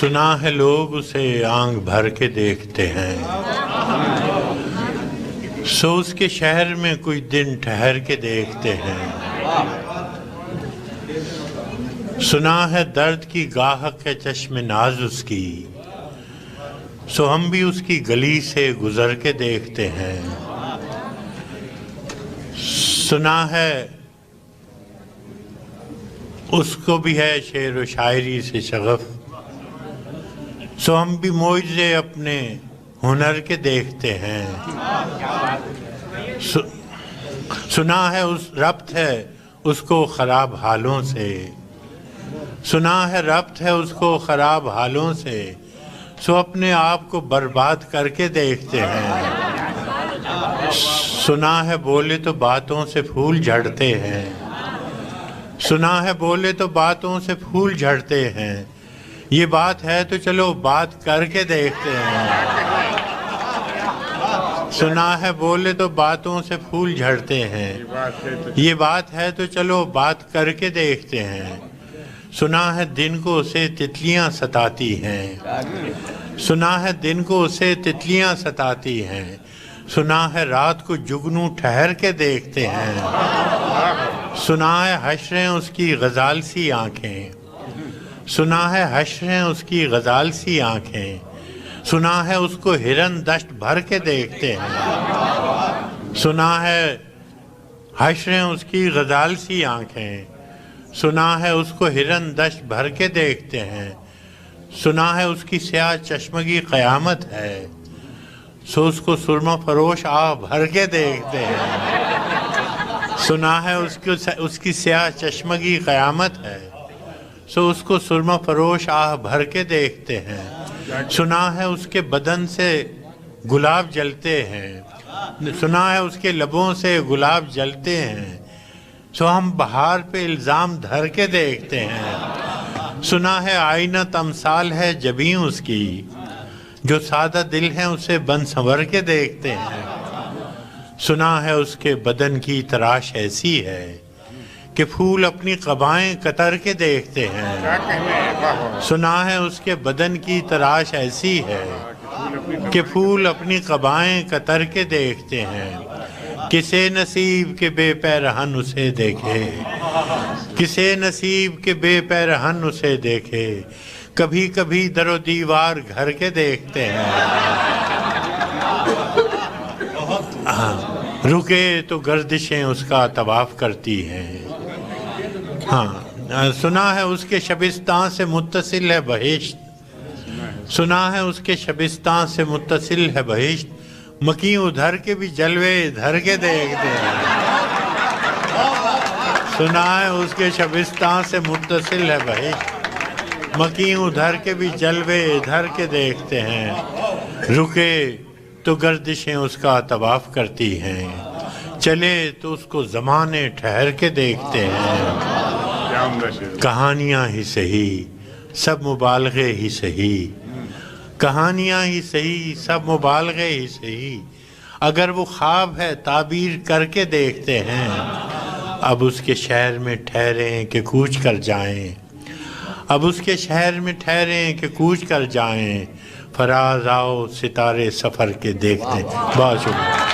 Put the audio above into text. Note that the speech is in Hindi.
सुना है लोग उसे आंख भर के देखते हैं, सो उसके शहर में कोई दिन ठहर के देखते हैं। सुना है दर्द की गाहक है चश्मे नाज उसकी, सो हम भी उसकी गली से गुजर के देखते हैं। सुना है उसको भी है शेर व शायरी से शगफ, सो हम भी मोइज़े अपने हुनर के देखते हैं। सुना है उस रब्त है उसको ख़राब हालों से, सुना है रब्त है उसको ख़राब हालों से, सो अपने आप को बर्बाद करके देखते हैं। सुना है बोले तो बातों से फूल झड़ते हैं, सुना है बोले तो बातों से फूल झड़ते हैं। ये बात है तो चलो बात करके देखते हैं। सुना है बोले तो बातों से फूल झड़ते हैं, ये बात है तो चलो बात करके देखते हैं। सुना है दिन को उसे तितलियां सताती हैं, सुना है दिन को उसे तितलियां सताती हैं, सुना है रात को जुगनू ठहर के देखते हैं। सुना है हश्रें उसकी गजाल सी आँखें, सुना है हश्रें उसकी गजाल सी आँखें, सुना है उसको हिरन दश्त भर के देखते हैं। सुना है हश्रें उसकी गजाल सी आँखें, सुना है उसको हिरन दश्त भर के देखते हैं। सुना है उसकी स्याह चश्मगी क़यामत है, सो उसको सुरमा फरोश आह भर के देखते हैं। सुना है उसकी स्याह चश्मगी क़यामत है, सो उसको सुरमा फरोश आह भर के देखते हैं। सुना है उसके बदन से गुलाब जलते हैं, सुना है उसके लबों से गुलाब जलते हैं, सो हम बहार पे इल्ज़ाम धर के देखते हैं। सुना है आईना तमसाल है जबीं उसकी, जो सादा दिल है उसे बन संवर के देखते हैं। सुना है उसके बदन की तराश ऐसी है कि फूल अपनी क़बाएं कतर के देखते हैं। सुना है उसके बदन की तराश ऐसी है कि फूल अपनी क़बाएं कतर के देखते हैं। किसे नसीब के बेपैरहन उसे देखे, किसे नसीब के बेपैरहन उसे देखे, कभी कभी दरो दीवार घर के देखते हैं। हाँ, रुके तो गर्दिशें उसका तवाफ़ करती हैं। हाँ, सुना है उसके शबिस्तान से मुत्तसिल है बहिश्त, सुना है उसके शबिस्तान से मुत्तसिल है बहिश्त, मकी उधर के भी जलवे धर के देखते हैं। सुना है उसके शबिस्तान से मुत्तसिल है बहिश्त, मकी उधर के भी जलवे धर के देखते हैं। रुके तो गर्दिशें उसका तवाफ़ करती हैं, चले तो उसको ज़माने ठहर के देखते हैं। कहानियाँ ही सही सब मुबालगे ही सही, कहानियाँ ही सही सब मुबालगे ही सही, अगर वो ख्वाब है ताबीर करके देखते हैं। अब उसके शहर में ठहरें कि कूच कर जाएं, अब उसके शहर में ठहरें कि कूच कर जाएं, फराज आओ सितारे सफ़र के देखते। बहुत शुक्रिया।